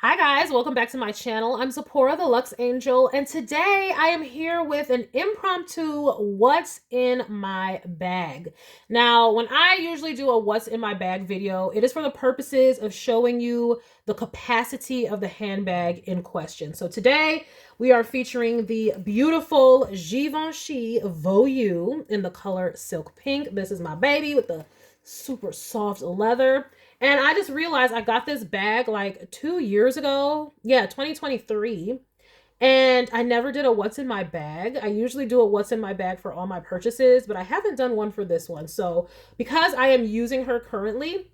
Hi guys, welcome back to my channel. I'm Zipporah the Luxe Angel, and today I am here with an impromptu what's in my bag. Now, when I usually do a what's in my bag video, it is for the purposes of showing you the capacity of the handbag in question. So today we are featuring the beautiful Givenchy Voyou in the color Silk Pink. This is my baby with the super soft leather. And I just realized I got this bag like 2 years ago. Yeah, 2023. And I never did a what's in my bag. I usually do a what's in my bag for all my purchases, but I haven't done one for this one. So because I am using her currently,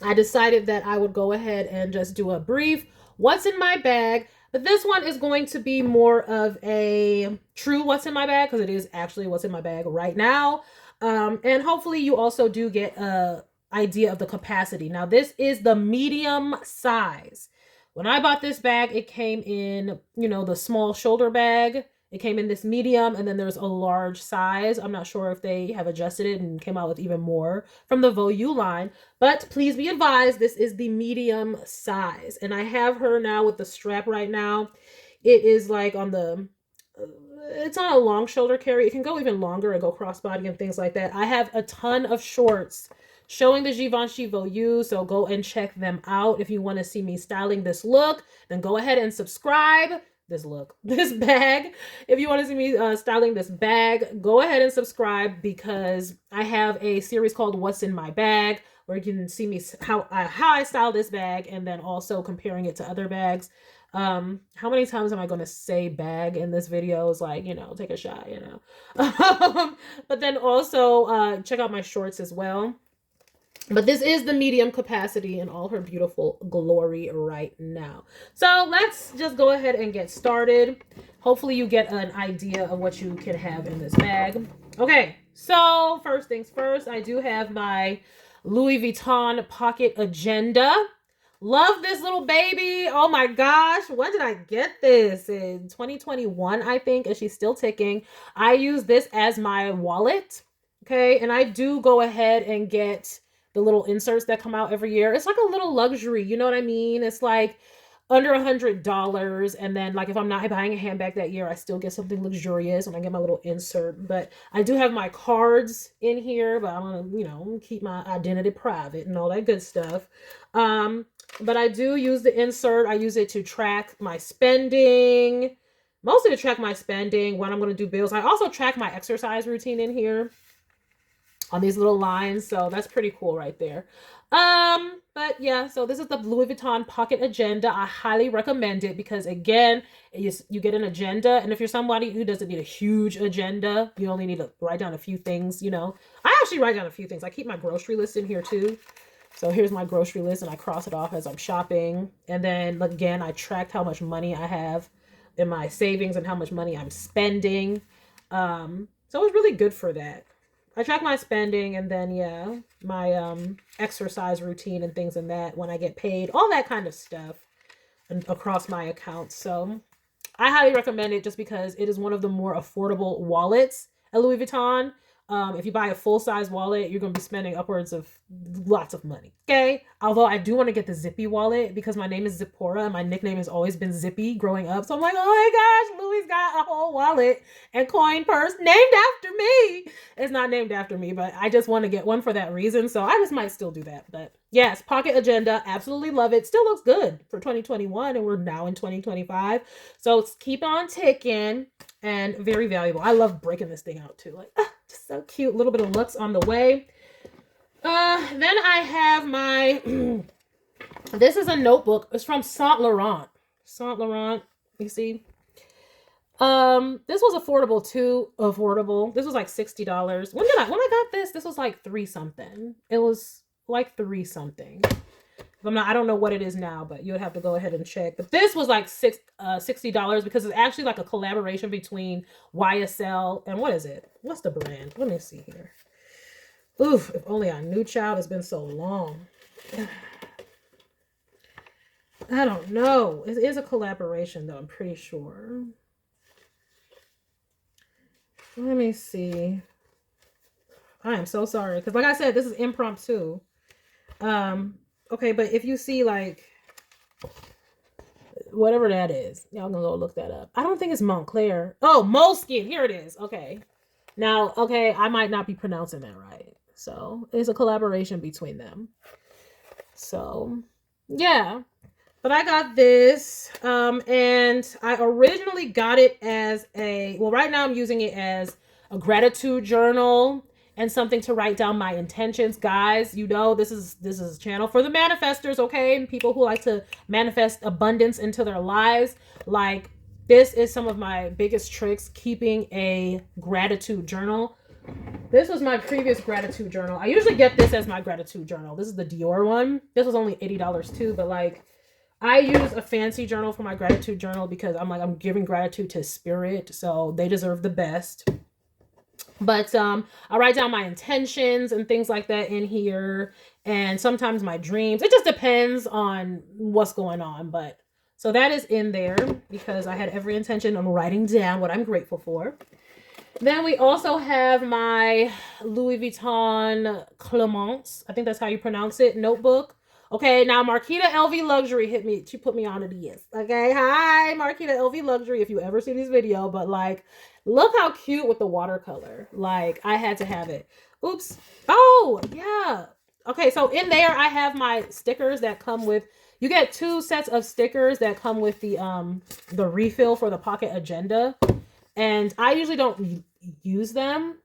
I decided that I would go ahead and just do a brief what's in my bag. But this one is going to be more of a true what's in my bag because it is actually what's in my bag right now. And hopefully you also do get a idea of the capacity. Now this is the medium size. When I bought this bag, it came in, the small shoulder bag. It came in this medium, and then there's a large size. I'm not sure if they have adjusted it and came out with even more from the Voyou line, but please be advised, this is the medium size. And I have her now with the strap right now. It is like on the it's on a long shoulder carry. It can go even longer and go crossbody and things like that. I have a ton of shorts showing the Givenchy Voyou, so go and check them out. If you want to see me styling this look, then go ahead and subscribe. This bag. If you want to see me styling this bag, go ahead and subscribe because I have a series called What's in My Bag where you can see me how I style this bag and then also comparing it to other bags. How many times am I going to say bag in this video? Is like, take a shot, but then also check out my shorts as well. But this is the medium capacity in all her beautiful glory right now. So let's just go ahead and get started. Hopefully you get an idea of what you can have in this bag. Okay, so first things first, I do have my Louis Vuitton Pocket Agenda. Love this little baby. Oh my gosh. When did I get this? In 2021, I think, and she's still ticking. I use this as my wallet. Okay, and I do go ahead and get the little inserts that come out every year. It's like a little luxury, you know what I mean? It's like under $100, and then like if I'm not buying a handbag that year, I still get something luxurious when I get my little insert. But I do have my cards in here, but I'm gonna keep my identity private and all that good stuff. But I do use the insert. I use it to track my spending, mostly to track my spending when I'm going to do bills. I also track my exercise routine in here on these little lines, so that's pretty cool right there. But yeah, so this is the Louis Vuitton Pocket Agenda. I highly recommend it because again, you get an agenda, and if you're somebody who doesn't need a huge agenda, you only need to write down a few things. I actually write down a few things. I keep my grocery list in here too. So here's my grocery list, and I cross it off as I'm shopping. And then again, I tracked how much money I have in my savings and how much money I'm spending. So it's really good for that. I track my spending, and then yeah, my exercise routine and things in that when I get paid, all that kind of stuff across my accounts. So I highly recommend it just because it is one of the more affordable wallets at Louis Vuitton. If you buy a full-size wallet, you're going to be spending upwards of lots of money. Okay? Although I do want to get the Zippy wallet because my name is Zipporah and my nickname has always been Zippy growing up. So I'm like, oh my gosh, Louis got a whole wallet and coin purse named after me. It's not named after me, but I just want to get one for that reason. So I just might still do that. But yes, Pocket Agenda, absolutely love it. Still looks good for 2021 and we're now in 2025. So it's keep on ticking and very valuable. I love breaking this thing out too. Like, just so cute. A little bit of looks on the way. Then I have my, this is a notebook. It's from Saint Laurent. Saint Laurent, you see? This was affordable too. Affordable. This was like $60. When I got this, this was like 3 something. It was like 3 something. I don't know what it is now, but you would have to go ahead and check. But this was like $60 because it's actually like a collaboration between YSL and what is it? What's the brand? Let me see here. Oof, if only I knew, child. It's been so long. I don't know. It is a collaboration though, I'm pretty sure. Let me see. I am so sorry. Because like I said, this is impromptu. Okay, but if you see like whatever that is. Y'all gonna go look that up. I don't think it's Montclair. Oh, Moleskine. Here it is. Okay. Now, okay, I might not be pronouncing that right. So it's a collaboration between them. So yeah. But I got this, and I originally got it as right now I'm using it as a gratitude journal and something to write down my intentions. Guys, you know, this is a channel for the manifestors, okay? And people who like to manifest abundance into their lives. Like, this is some of my biggest tricks, keeping a gratitude journal. This was my previous gratitude journal. I usually get this as my gratitude journal. This is the Dior one. This was only $80 too, but like, I use a fancy journal for my gratitude journal because I'm giving gratitude to spirit, so they deserve the best. But I write down my intentions and things like that in here, and sometimes my dreams. It just depends on what's going on. But so that is in there because I had every intention on writing down what I'm grateful for. Then we also have my Louis Vuitton Clemence, I think that's how you pronounce it, notebook. Okay, now Marquita LV Luxury hit me. She put me on to this. Okay, hi, Marquita LV Luxury, if you ever see this video. But like, look how cute with the watercolor. Like, I had to have it. Oops. Oh, yeah. Okay, so in there, I have my stickers that come with, you get 2 sets of stickers that come with the refill for the pocket agenda. And I usually don't use them,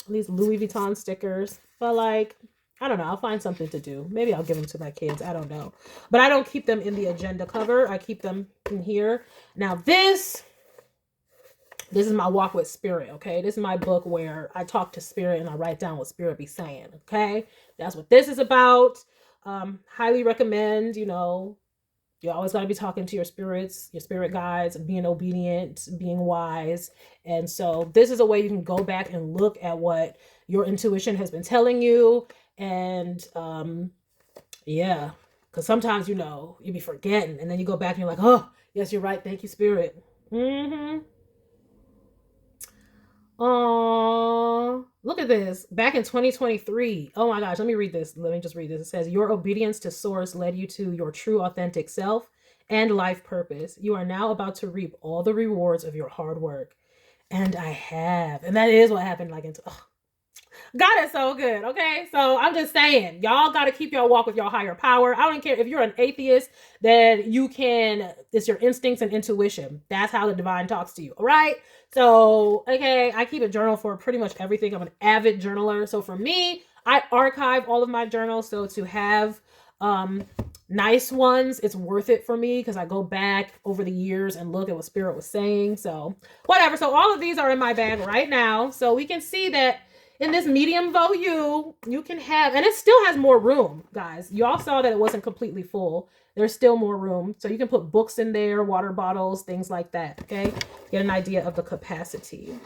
these Louis Vuitton stickers. But like, I don't know. I'll find something to do. Maybe I'll give them to my kids. I don't know. But I don't keep them in the agenda cover. I keep them in here. Now this is my walk with spirit, okay? This is my book where I talk to spirit and I write down what spirit be saying, okay? That's what this is about. Highly recommend, you know, you always got to be talking to your spirits, your spirit guides, being obedient, being wise. And so this is a way you can go back and look at what your intuition has been telling you. And yeah, because sometimes, you know, you be forgetting and then you go back and you're like, oh, yes, you're right. Thank you, spirit. Oh, look at this. Back in 2023. Oh my gosh, let me read this. Let me just read this. It says, your obedience to source led you to your true authentic self and life purpose. You are now about to reap all the rewards of your hard work. And I have. And that is what happened. Like, God is so good, okay? So I'm just saying, y'all got to keep your walk with your higher power. I don't care if you're an atheist, then you can, it's your instincts and intuition. That's how the divine talks to you, all right? So, okay, I keep a journal for pretty much everything. I'm an avid journaler. So for me, I archive all of my journals. So to have nice ones, it's worth it for me because I go back over the years and look at what spirit was saying. So whatever. So all of these are in my bag right now. So we can see that in this medium Voyou, you can have, and it still has more room, guys. You all saw that it wasn't completely full. There's still more room. So you can put books in there, water bottles, things like that, okay? Get an idea of the capacity.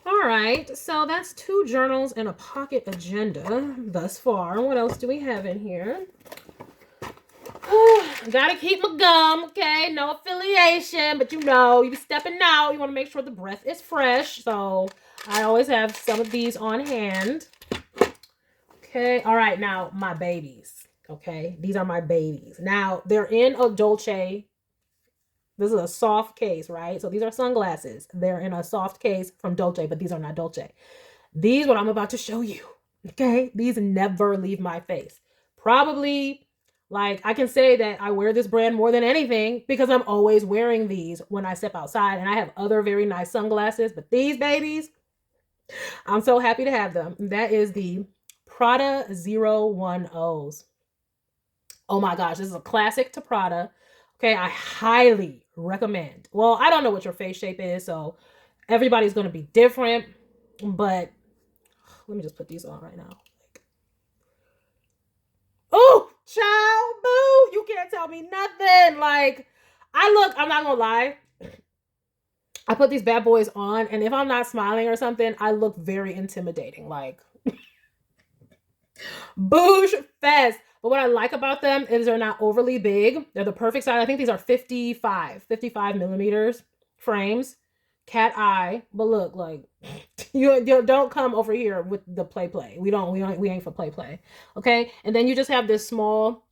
All right, so that's 2 journals and a pocket agenda thus far. What else do we have in here? Gotta keep my gum, okay? No affiliation, but you know, you be stepping out. You want to make sure the breath is fresh. So I always have some of these on hand. Okay, all right, now my babies, okay? These are my babies. Now, they're in a Dolce. This is a soft case, right? So these are sunglasses. They're in a soft case from Dolce, but these are not Dolce. These, what I'm about to show you, okay? These never leave my face. Probably, like, I can say that I wear this brand more than anything because I'm always wearing these when I step outside. And I have other very nice sunglasses, but these babies, I'm so happy to have them. That is the Prada 010s. Oh my gosh, this is a classic to Prada. Okay, I highly recommend. Well, I don't know what your face shape is, so everybody's going to be different, but let me just put these on right now. Oh, child, boo, you can't tell me nothing. Like, I'm not going to lie. I put these bad boys on, and if I'm not smiling or something, I look very intimidating. Like, boosh fest. But what I like about them is they're not overly big. They're the perfect size. I think these are 55 millimeters frames. Cat eye. But look, like, you don't come over here with the play. We ain't for play. Okay? And then you just have this small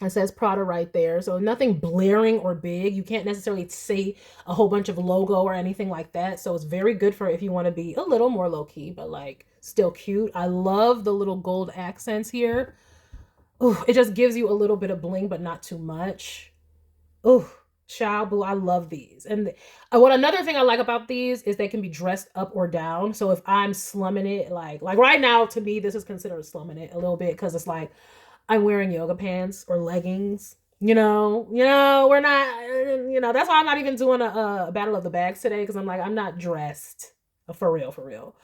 It says Prada right there. So nothing blaring or big. You can't necessarily see a whole bunch of logo or anything like that. So it's very good for if you want to be a little more low key, but like still cute. I love the little gold accents here. Ooh, it just gives you a little bit of bling, but not too much. Ooh, child boo, I love these. And what another thing I like about these is they can be dressed up or down. So if I'm slumming it, like right now, to me, this is considered slumming it a little bit because it's like I'm wearing yoga pants or leggings. We're not, that's why I'm not even doing a battle of the bags today because I'm like, I'm not dressed for real, for real.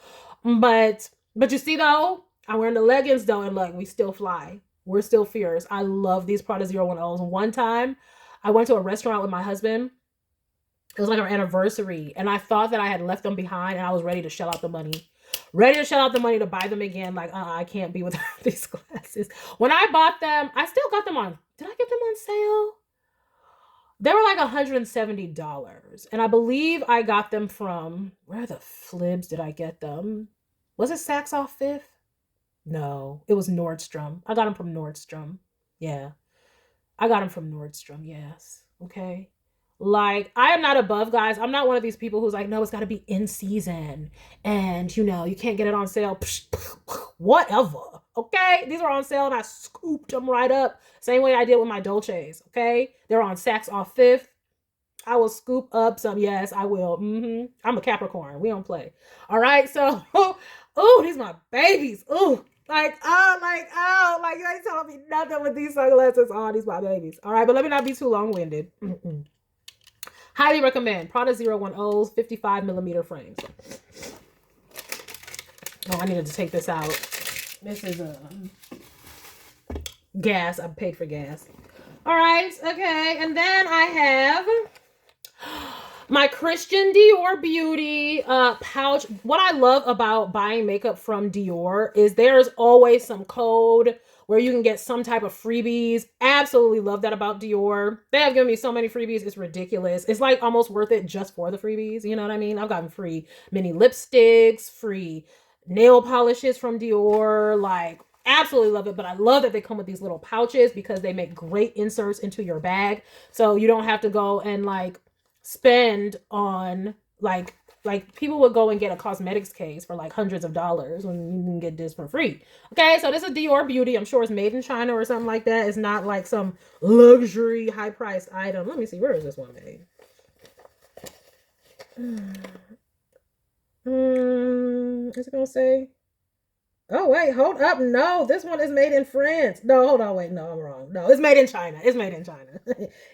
But you see though, I'm wearing the leggings though, and look, we still fly. We're still fierce. I love these Prada 010s. One time, I went to a restaurant with my husband. It was like our anniversary, and I thought that I had left them behind, and I was ready to shell out the money. Ready to shell out the money to buy them again. Like, I can't be without these glasses. When I bought them, I still got them on. Did I get them on sale? They were like $170. And I believe I got them from, where the flibs did I get them? Was it Saks Off Fifth? No, it was Nordstrom. I got them from Nordstrom. Yeah. I got them from Nordstrom, yes. Okay. Like, I am not above, guys. I'm not one of these people who's like, no, it's got to be in season. And, you can't get it on sale. Whatever. Okay. These are on sale and I scooped them right up. Same way I did with my Dolces. Okay. They're on Saks Off Fifth. I will scoop up some. Yes, I will. I'm a Capricorn. We don't play. All right. So, oh, these are my babies. Oh, you ain't telling me nothing with these sunglasses on. These my babies. All right, but let me not be too long-winded. Highly recommend Prada 010s, 55 millimeter frames. Oh, I needed to take this out. This is gas. I paid for gas. All right, okay, and then I have my Christian Dior Beauty pouch. What I love about buying makeup from Dior is there's always some code where you can get some type of freebies. Absolutely love that about Dior. They have given me so many freebies. It's ridiculous. It's like almost worth it just for the freebies. You know what I mean? I've gotten free mini lipsticks, free nail polishes from Dior. Like, absolutely love it. But I love that they come with these little pouches because they make great inserts into your bag. So you don't have to go and like spend on like people would go and get a cosmetics case for like hundreds of dollars when you can get this for free. Okay, so this is Dior Beauty. I'm sure it's made in China or something like that. It's not like some luxury high priced item. Let me see, where is this one made? Is it gonna say? Oh wait, hold up. No, this one is made in France. No, hold on, wait, no, I'm wrong. No, it's made in China. It's made in China.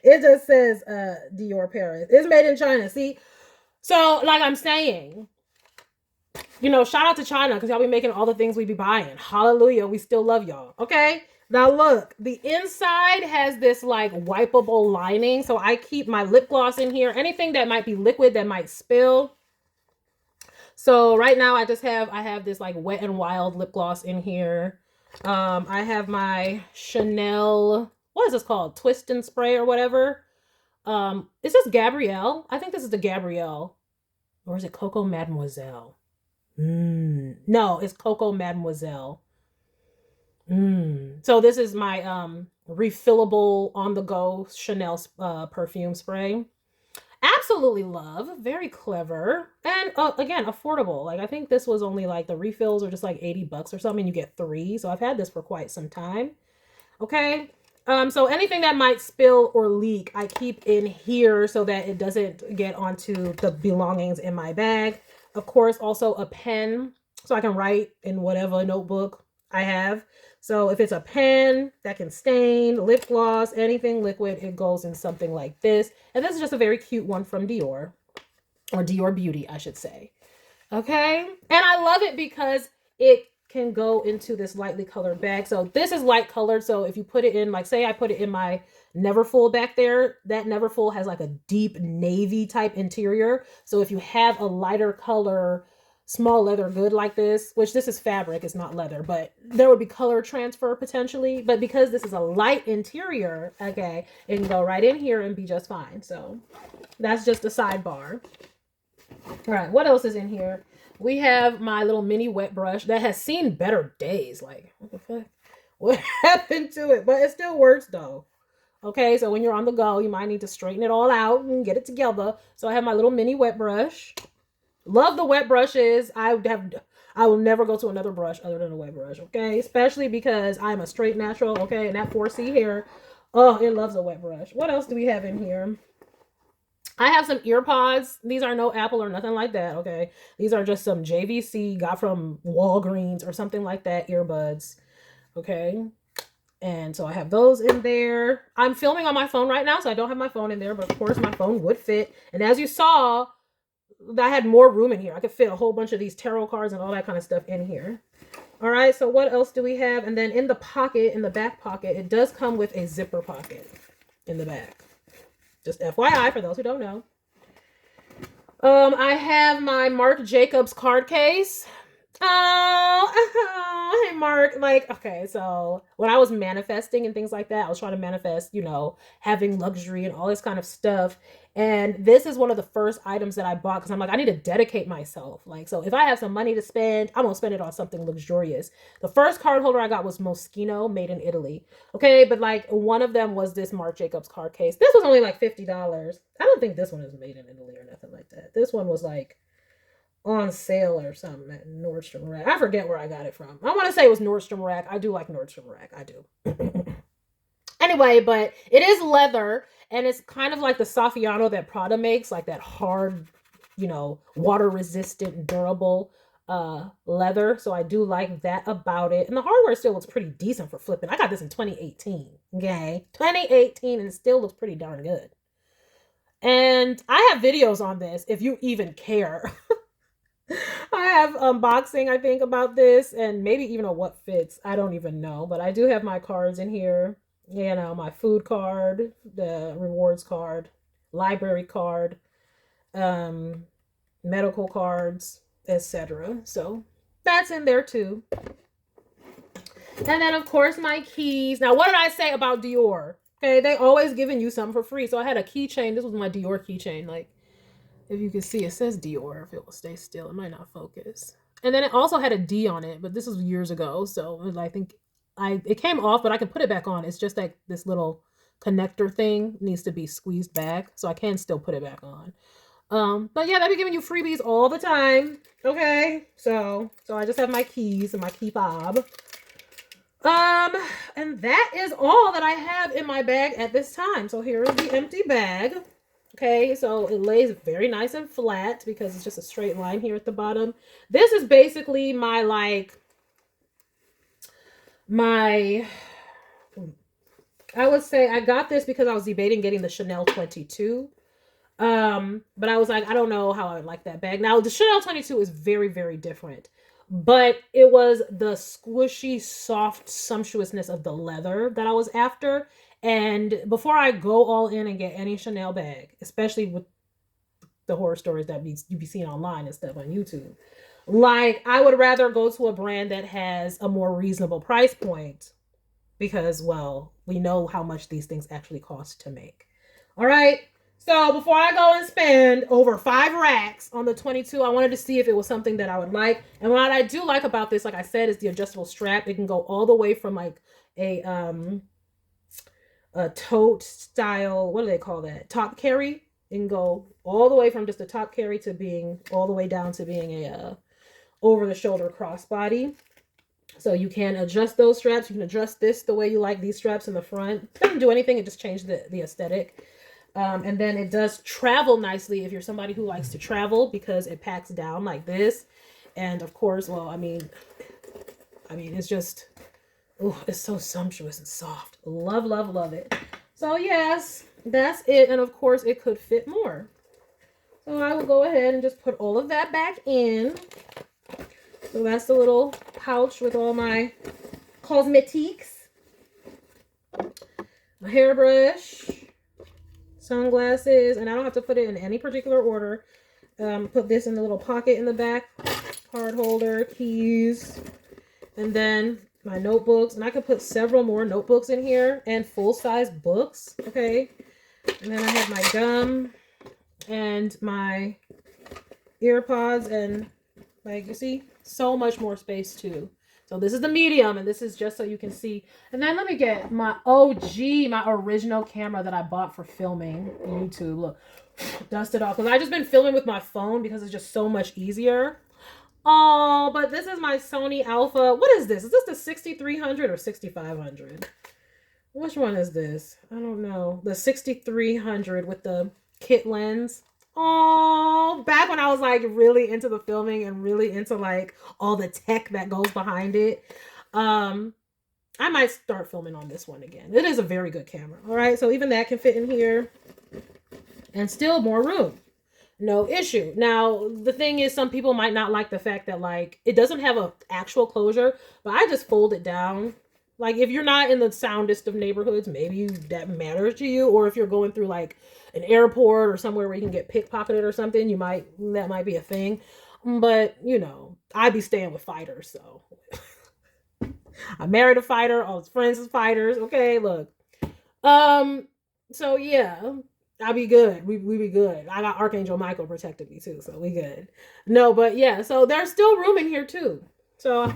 It just says Dior Paris. It's made in China. See? So, like I'm saying, shout out to China because y'all be making all the things we be buying. Hallelujah. We still love y'all. Okay. Now look, the inside has this like wipeable lining. So I keep my lip gloss in here. Anything that might be liquid that might spill. So right now I have this like Wet n Wild lip gloss in here. I have my Chanel, what is this called? Twist and Spray or whatever. Is this Gabrielle? I think this is the Gabrielle. Or is it Coco Mademoiselle? No, it's Coco Mademoiselle. So this is my refillable on the go Chanel perfume spray. Absolutely love. Very clever. And again, affordable. Like I think this was only like the refills are just like $80 or something. You get 3. So I've had this for quite some time. Okay. So anything that might spill or leak, I keep in here so that it doesn't get onto the belongings in my bag. Of course, also a pen so I can write in whatever notebook I have. So if it's a pen that can stain, lip gloss, anything liquid, it goes in something like this. And this is just a very cute one from Dior, or Dior Beauty, I should say. Okay. And I love it because it can go into this lightly colored bag. So this is light colored. So if you put it in, like say I put it in my Neverfull back there, that Neverfull has like a deep navy type interior. So if you have a lighter color small leather good like this, which this is fabric, it's not leather, but there would be color transfer potentially. But because this is a light interior, okay, it can go right in here and be just fine. So that's just a sidebar. All right, what else is in here? We have my little mini wet brush that has seen better days. Like, what the fuck? What happened to it? But it still works though. Okay, so when you're on the go, you might need to straighten it all out and get it together. So I have my little mini wet brush. Love the wet brushes. I will never go to another brush other than a wet brush, okay? Especially because I'm a straight natural, okay? And that 4C hair, oh, it loves a wet brush. What else do we have in here? I have some ear pods. These are no Apple or nothing like that, okay? These are just some JVC, got from Walgreens or something like that, earbuds, okay? And so I have those in there. I'm filming on my phone right now, so I don't have my phone in there, but of course my phone would fit. And as you saw, I had more room in here. I could fit a whole bunch of these tarot cards and all that kind of stuff in here. All right, so what else do we have? And then in the pocket, in the back pocket, it does come with a zipper pocket in the back. Just FYI for those who don't know. I have my Marc Jacobs card case. Oh, hey Mark. Like, okay, so when I was manifesting and things like that, I was trying to manifest, you know, having luxury and all this kind of stuff. And this is one of the first items that I bought because I'm like, I need to dedicate myself. Like, so if I have some money to spend, I'm gonna spend it on something luxurious. The first card holder I got was Moschino, made in Italy. Okay, but like one of them was this Marc Jacobs card case. This was only like $50. I don't think this one is made in Italy or nothing like that. This one was like on sale or something at Nordstrom Rack. I forget where I got it from. I want to say it was Nordstrom Rack. I do like Nordstrom Rack. I do. Anyway, but it is leather and it's kind of like the Saffiano that Prada makes, like that hard, you know, water resistant, durable leather. So I do like that about it. And the hardware still looks pretty decent for flipping. I got this in 2018. Okay. 2018 and it still looks pretty darn good. And I have videos on this if you even care. I have unboxing, I think, about this, and maybe even a what fits. I don't even know, but I do have my cards in here. You know, my food card, the rewards card, library card, um, medical cards, etc. So that's in there too. And then, of course, my keys. Now, what did I say about Dior? Okay, they always giving you something for free. So I had a keychain. This was my Dior keychain, like. If you can see, it says Dior. If it will stay still, it might not focus. And then it also had a D on it, but this was years ago. So I think it came off, but I can put it back on. It's just like this little connector thing needs to be squeezed back. So I can still put it back on. But yeah, they be giving you freebies all the time. Okay. So I just have my keys and my key fob. And that is all that I have in my bag at this time. So here is the empty bag. Okay, so it lays very nice and flat because it's just a straight line here at the bottom. This is basically my, I would say I got this because I was debating getting the Chanel 22. But I was like, I don't know how I would like that bag. Now, the Chanel 22 is very, very different. But it was the squishy, soft sumptuousness of the leather that I was after. And before I go all in and get any Chanel bag, especially with the horror stories that you be seeing online and stuff on YouTube, like I would rather go to a brand that has a more reasonable price point because, well, we know how much these things actually cost to make. All right. So before I go and spend over 5 racks on the 22, I wanted to see if it was something that I would like. And what I do like about this, like I said, is the adjustable strap. It can go all the way from like a tote style, what do they call that? Top carry. It can go all the way from just a top carry to being all the way down to being a over the shoulder crossbody. So you can adjust those straps. You can adjust this the way you like these straps in the front. It doesn't do anything. It just changed the aesthetic. And then it does travel nicely if you're somebody who likes to travel because it packs down like this. And of course, well, I mean, it's just, oh, it's so sumptuous and soft. Love, love, love it. So yes, that's it. And of course, it could fit more. So I will go ahead and just put all of that back in. So that's the little pouch with all my cosmetiques. My hairbrush. Sunglasses, and I don't have to put it in any particular order. Put this in the little pocket in the back, card holder, keys, and then my notebooks. And I could put several more notebooks in here and full-size books, okay? And then I have my gum and my ear pods, and like you see, so much more space too. So this is the medium, and this is just so you can see. And then let me get my OG, my original camera that I bought for filming YouTube. Look, dust it off. Because I've just been filming with my phone because it's just so much easier. Oh, but this is my Sony Alpha. What is this? Is this the 6300 or 6500? Which one is this? I don't know. The 6300 with the kit lens. Oh, back when I was like really into the filming and really into like all the tech that goes behind it. I might start filming on this one again. It is a very good camera. All right. So even that can fit in here and still more room. No issue. Now, the thing is, some people might not like the fact that like it doesn't have an actual closure, but I just fold it down. Like if you're not in the soundest of neighborhoods, maybe that matters to you. Or if you're going through like an airport or somewhere where you can get pickpocketed or something, that might be a thing. But you know, I'd be staying with fighters, so I married a fighter, all his friends is fighters. Okay, look. So yeah, I'll be good. We be good. I got Archangel Michael protecting me too, so we good. No, but yeah, so there's still room in here too. So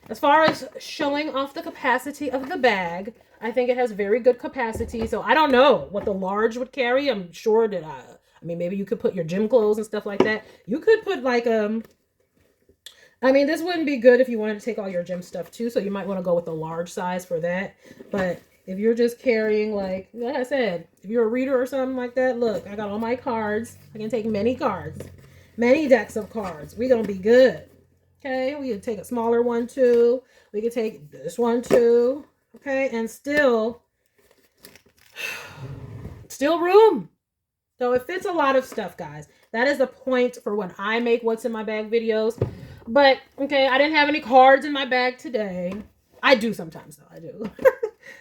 as far as showing off the capacity of the bag, I think it has very good capacity. So I don't know what the large would carry. I'm sure that I mean, maybe you could put your gym clothes and stuff like that. You could put like I mean, this wouldn't be good if you wanted to take all your gym stuff too. So you might want to go with the large size for that. But if you're just carrying like I said, if you're a reader or something like that, look, I got all my cards. I can take many cards, many decks of cards. We're going to be good. Okay, we could take a smaller one too. We could take this one too. Okay, and still room. So it fits a lot of stuff, guys. That is the point for when I make what's in my bag videos. But okay, I didn't have any cards in my bag today. I do sometimes though. I do.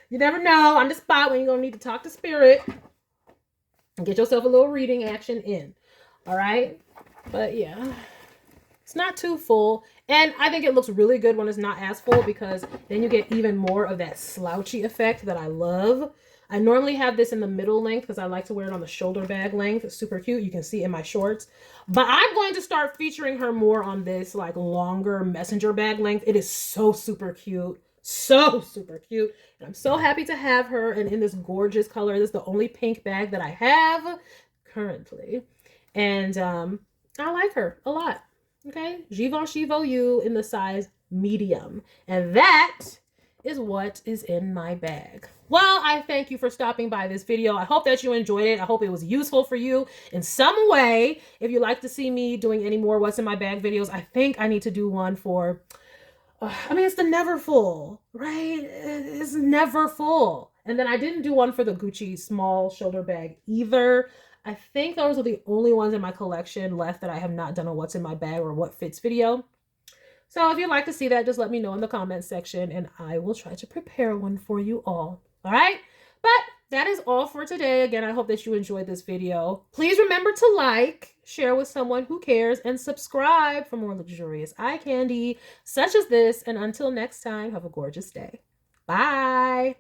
You never know on the spot when you're gonna need to talk to spirit and get yourself a little reading action in. All right, but yeah. It's not too full, and I think it looks really good when it's not as full because then you get even more of that slouchy effect that I love. I normally have this in the middle length because I like to wear it on the shoulder bag length. It's super cute. You can see in my shorts, but I'm going to start featuring her more on this like longer messenger bag length. It is so super cute. So super cute. And I'm so happy to have her and in this gorgeous color. This is the only pink bag that I have currently. And I like her a lot. Okay, Givenchy Voyou in the size medium. And that is what is in my bag. Well, I thank you for stopping by this video. I hope that you enjoyed it. I hope it was useful for you in some way. If you'd like to see me doing any more what's in my bag videos, I think I need to do one for, I mean, it's the neverfull, right? It's neverfull. And then I didn't do one for the Gucci small shoulder bag either. I think those are the only ones in my collection left that I have not done a what's in my bag or what fits video. So if you'd like to see that, just let me know in the comments section and I will try to prepare one for you all. All right. But that is all for today. Again, I hope that you enjoyed this video. Please remember to like, share with someone who cares, and subscribe for more luxurious eye candy such as this. And until next time, have a gorgeous day. Bye.